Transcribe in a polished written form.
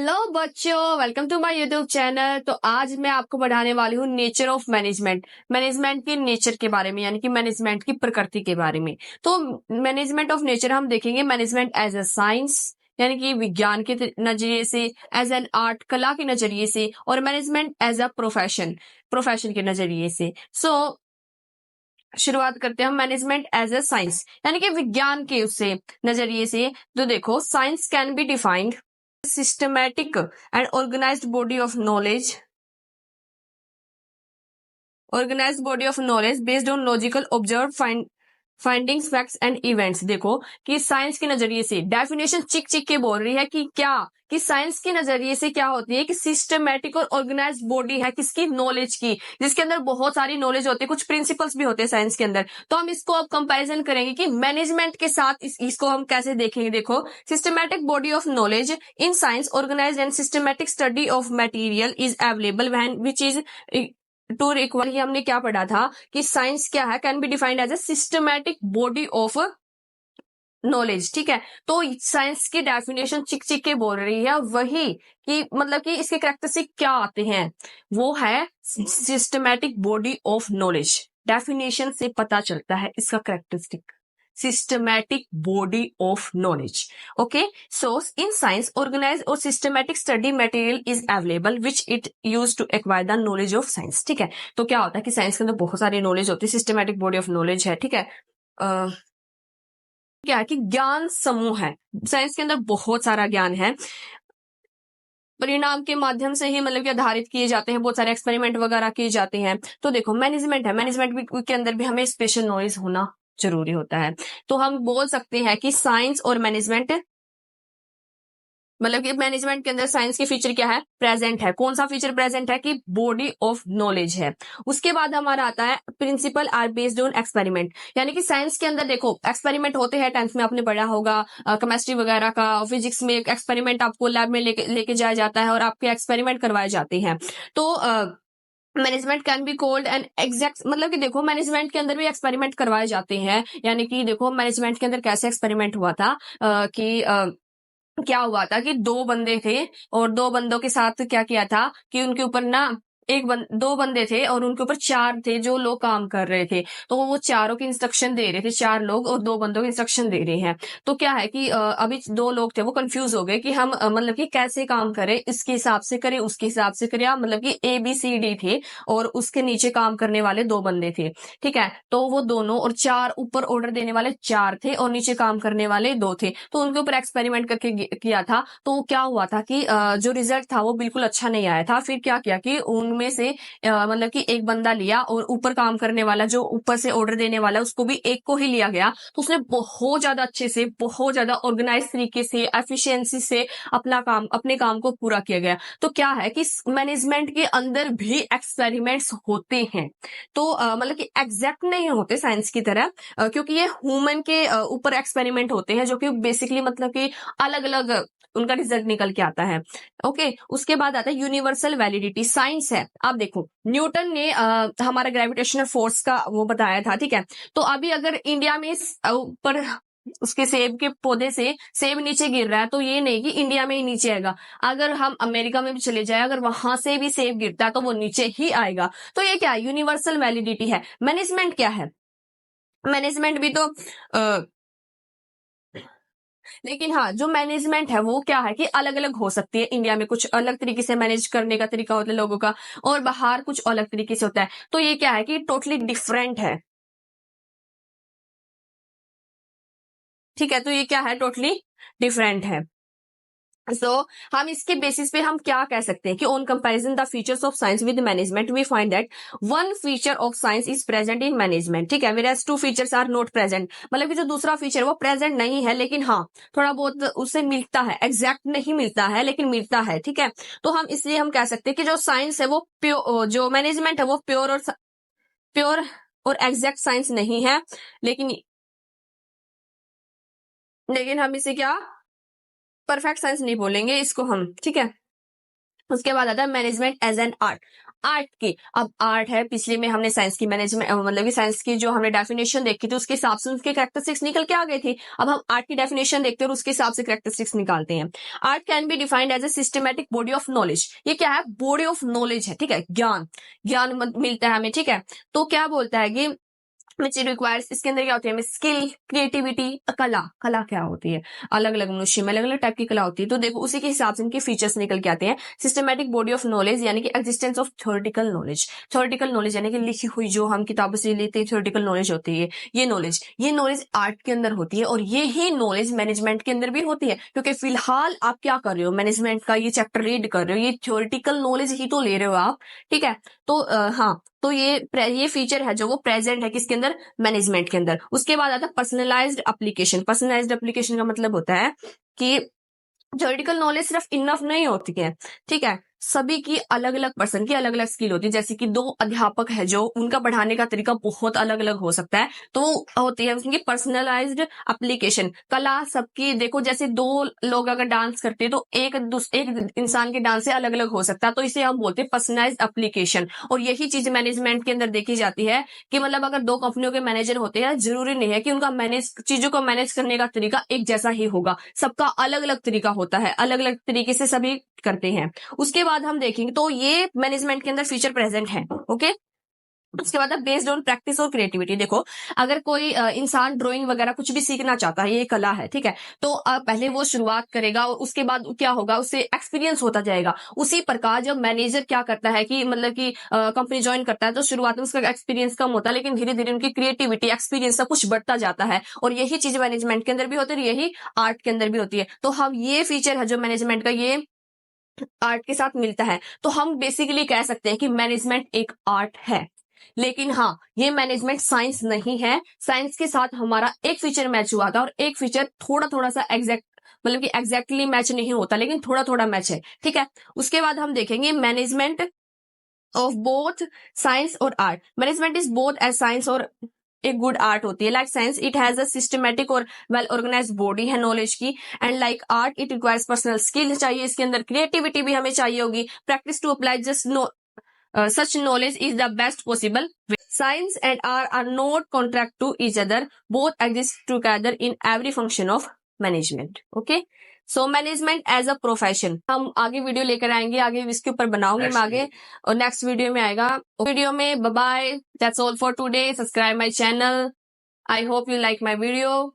Hello बच्चों, welcome to my YouTube channel. तो आज मैं आपको पढ़ाने वाली हूँ नेचर ऑफ मैनेजमेंट। मैनेजमेंट के नेचर के बारे में, यानी कि मैनेजमेंट की प्रकृति के बारे में। तो मैनेजमेंट ऑफ नेचर हम देखेंगे मैनेजमेंट एज अ साइंस, यानी कि विज्ञान के नजरिए से, एज एन आर्ट कला के नजरिए से, और मैनेजमेंट एज अ प्रोफेशन के नजरिए से। शुरुआत करते हैं हम मैनेजमेंट एज अ साइंस, यानी कि विज्ञान के उससे नजरिए से। तो देखो, science can be defined systematic and organized body of knowledge based on logical observed findings, facts and events. देखो कि साइंस के नजरिए से डेफिनेशन चिक चिक के बोल रही है कि क्या, कि साइंस के नजरिए से क्या होती है कि सिस्टमैटिक और ऑर्गेनाइज्ड बॉडी है किसकी, नॉलेज की, जिसके अंदर बहुत सारी नॉलेज होती है, कुछ प्रिंसिपल्स भी होते हैं साइंस के अंदर। तो हम इसको अब कंपैरिजन करेंगे कि मैनेजमेंट के साथ इसको हम कैसे देखेंगे। देखो, systematic body of knowledge in science, organised and systematic study of material is available when which is to require. हमने क्या पढ़ा था कि साइंस क्या है, can be defined as a systematic body of knowledge. ठीक है, तो साइंस की डेफिनेशन चिक चिक के बोल रही है वही, कि मतलब कि इसके कैरेक्टरिस्टिक क्या आते हैं, वो है systematic body of knowledge. Definition से पता चलता है इसका characteristic, systematic body of knowledge. Okay, so in science, organized or systematic study material is available which it used to acquire the knowledge of science. ठीक है, तो क्या होता है कि साइंस के अंदर बहुत सारी नॉलेज होती है, सिस्टमैटिक बॉडी ऑफ नॉलेज है। ठीक है, क्या है कि ज्ञान समूह है, साइंस के अंदर बहुत सारा ज्ञान है, परिणाम के माध्यम से ही मतलब कि आधारित किए जाते हैं, बहुत सारे एक्सपेरिमेंट वगैरह किए जाते हैं। तो देखो, मैनेजमेंट है, मैनेजमेंट के अंदर भी हमें स्पेशल नॉलेज होना जरूरी होता है। तो हम बोल सकते हैं कि साइंस और मैनेजमेंट, मतलब कि मैनेजमेंट के अंदर साइंस के फीचर क्या है, प्रेजेंट है। कौन सा फीचर प्रेजेंट है कि बॉडी ऑफ नॉलेज है। उसके बाद हमारा आता है principle are based on experiment, यानी कि साइंस के अंदर देखो एक्सपेरिमेंट होते हैं, 10th में आपने पढ़ा होगा केमिस्ट्री वगैरह का, फिजिक्स में एक्सपेरिमेंट आपको लैब में लेके जाया जाता है और आपके एक्सपेरिमेंट करवाए जाते हैं। तो management can be cold and exact, मतलब कि देखो मैनेजमेंट के अंदर भी एक्सपेरिमेंट करवाए जाते हैं। यानी कि देखो मैनेजमेंट के अंदर कैसे एक्सपेरिमेंट हुआ था कि क्या हुआ था कि दो बंदे थे और दो बंदों के साथ क्या किया था कि उनके ऊपर ना दो बंदे थे और उनके ऊपर चार थे जो लोग काम कर रहे थे। तो वो चारों की इंस्ट्रक्शन दे रहे थे, चार लोग और दो बंदों की इंस्ट्रक्शन दे रहे हैं। तो क्या है कि अभी दो लोग थे, वो कंफ्यूज हो गए कि हम मतलब कि कैसे काम करें, इसके हिसाब से करें उसके हिसाब से करें, मतलब कि ABCD थे और उसके नीचे काम करने वाले दो बंदे थे। ठीक है, तो वो दोनों और चार ऊपर ऑर्डर देने वाले चार थे और नीचे काम करने वाले दो थे। तो उनके ऊपर एक्सपेरिमेंट करके किया था। तो क्या हुआ था कि जो रिजल्ट था वो बिल्कुल अच्छा नहीं आया था। फिर क्या किया कि उनमें से मतलब कि एक बंदा लिया और ऊपर काम करने वाला, जो ऊपर से ऑर्डर देने वाला, उसको भी एक को ही लिया गया। तो उसने बहुत ज्यादा अच्छे से, बहुत ज्यादा ऑर्गेनाइज तरीके से, एफिशिएंसी से अपने काम को पूरा किया गया। तो क्या है कि मैनेजमेंट के अंदर भी एक्सपेरिमेंट्स होते हैं। तो मतलब कि एग्जैक्ट नहीं होते साइंस की तरह, क्योंकि ये ह्यूमन के ऊपर एक्सपेरिमेंट होते हैं, जो कि बेसिकली मतलब कि अलग अलग उनका रिजल्ट निकल के आता है। ओके, उसके बाद आता है यूनिवर्सल वैलिडिटी, साइंस है। आप देखो, न्यूटन ने हमारा ग्रेविटेशनल फोर्स का वो बताया था। ठीक है, तो अभी अगर इंडिया में ऊपर उसके सेब के पौधे से सेब नीचे गिर रहा है, तो ये नहीं कि इंडिया में ही नीचे आएगा। अगर हम अमेरिका में भी चले जाए, अगर वहां से भी सेब गिरता है तो वो नीचे ही आएगा। तो ये क्या है, यूनिवर्सल वैलिडिटी है। मैनेजमेंट क्या है, मैनेजमेंट भी तो लेकिन हाँ, जो मैनेजमेंट है वो क्या है कि अलग अलग हो सकती है। इंडिया में कुछ अलग तरीके से मैनेज करने का तरीका होता है लोगों का, और बाहर कुछ अलग तरीके से होता है। तो ये क्या है कि टोटली डिफरेंट है। ठीक है, तो ये क्या है, टोटली डिफरेंट है। सो हम इसके बेसिस पे हम क्या कह सकते हैं कि on comparison the features of science with management we find that one feature of science is present in management. ठीक है, whereas two features are not present, मतलब कि जो दूसरा फीचर वो प्रेजेंट नहीं है, लेकिन हाँ थोड़ा बहुत उससे मिलता है, एग्जैक्ट नहीं मिलता है लेकिन मिलता है। ठीक है, तो हम इसलिए हम कह सकते हैं कि जो साइंस है वो प्योर, जो मैनेजमेंट है वो प्योर और एग्जैक्ट साइंस नहीं है, लेकिन हम इसे क्या, परफेक्ट साइंस नहीं बोलेंगे इसको हम। ठीक है, उसके बाद आता है management as an art. Art की। अब आर्ट है, पिछले में हमने साइंस की मैनेजमेंट मतलब कि साइंस की जो हमने डेफिनेशन देखी थी उसके हिसाब से उसके कैरेक्टरिस्टिक्स निकल के आ गए थे। अब हम आर्ट की डेफिनेशन देखते हैं और उसके हिसाब से कैरेक्टरिस्टिक्स निकालते हैं। Art can be defined as a systematic body of knowledge. ये क्या है? बॉडी ऑफ नॉलेज है, ठीक है, ज्ञान, मिलता है हमें, ठीक है। तो क्या बोलता है कि विच रिक्वायर्स, इसके अंदर क्या होती है हमें? स्किल, क्रिएटिविटी, कला। कला क्या होती है? अलग अलग मनुष्य में अलग अलग टाइप की कला होती है। तो देखो उसी के हिसाब से इनके फीचर्स निकल के आते हैं। सिस्टमैटिक बॉडी ऑफ नॉलेज यानी कि existence of theoretical knowledge. Theoretical knowledge यानी कि लिखी हुई, जो हम किताबों से लेते हैं, थ्योरेटिकल नॉलेज होती है। ये नॉलेज आर्ट के अंदर होती है और ये ही नॉलेज मैनेजमेंट के अंदर भी होती है। क्योंकि फिलहाल आप क्या कर रहे हो? मैनेजमेंट का ये चैप्टर रीड कर रहे हो, ये थ्योरेटिकल नॉलेज ही तो ले रहे हो आप, ठीक है। तो हाँ, तो ये फीचर है जो वो प्रेजेंट है किसके अंदर? मैनेजमेंट के अंदर। उसके बाद आता है पर्सनलाइज्ड एप्लीकेशन। पर्सनलाइज्ड एप्लीकेशन का मतलब होता है कि थ्योरेटिकल नॉलेज सिर्फ इनफ नहीं होती है, ठीक है। सभी की अलग अलग पर्सन की अलग अलग स्किल होती है। जैसे कि दो अध्यापक है जो उनका पढ़ाने का तरीका बहुत अलग अलग हो सकता है, तो होती है उसकी पर्सनलाइज्ड एप्लीकेशन। कला सबकी, देखो जैसे दो लोग अगर डांस करते हैं तो एक इंसान के डांस से अलग अलग हो सकता है, तो इसे हम बोलते हैं पर्सनलाइज्ड एप्लीकेशन। और यही चीज मैनेजमेंट के अंदर देखी जाती है कि मतलब अगर दो कंपनियों के मैनेजर होते हैं, जरूरी नहीं है कि उनका चीजों को मैनेज करने का तरीका एक जैसा ही होगा, सबका अलग अलग तरीका होता है, अलग अलग तरीके से सभी करते हैं। उसके बाद हम देखेंगे तो ये मैनेजमेंट के अंदर फीचर प्रेजेंट है, ओके। उसके बाद बेस्ड ऑन प्रैक्टिस और क्रिएटिविटी। देखो अगर कोई इंसान ड्राइंग वगैरह कुछ भी सीखना चाहता है, ये कला है, ठीक है, तो पहले वो शुरुआत करेगा और उसके बाद क्या होगा, उससे एक्सपीरियंस होता जाएगा। उसी प्रकार जब मैनेजर क्या करता है कि मतलब कि कंपनी ज्वाइन करता है तो शुरुआत में उसका एक्सपीरियंस कम होता है, लेकिन धीरे धीरे उनकी क्रिएटिविटी, एक्सपीरियंस सब कुछ बढ़ता जाता है। और यही चीज मैनेजमेंट के अंदर भी होती है, यही आर्ट के अंदर भी होती है। तो हम ये फीचर है जो मैनेजमेंट का, ये आर्ट के साथ मिलता है। तो हम बेसिकली कह सकते हैं कि मैनेजमेंट एक आर्ट है। लेकिन हाँ, ये मैनेजमेंट साइंस नहीं है। साइंस के साथ हमारा एक फीचर मैच हुआ था और एक फीचर थोड़ा थोड़ा सा एग्जैक्ट, मतलब कि एग्जैक्टली मैच नहीं होता, लेकिन थोड़ा थोड़ा मैच है, ठीक है। उसके बाद हम देखेंगे मैनेजमेंट ऑफ बोथ साइंस और art. Management is both as science और एक गुड आर्ट होती है। Like science it has a systematic और वेल ऑर्गेनाइज्ड बॉडी है नॉलेज की, and like art it requires personal skill चाहिए, इसके अंदर क्रिएटिविटी भी हमें चाहिए होगी, practice to apply just no such knowledge is the best possible way. Science and art are not contract to each other, both exist together in every function of management. Okay, so management as a profession हम आगे video लेकर आएंगे, आगे इसके ऊपर बनाऊंगी मैं आगे, और नेक्स्ट वीडियो में आएगा। वीडियो में bye bye, that's all for today. Subscribe my channel. I hope you like my video.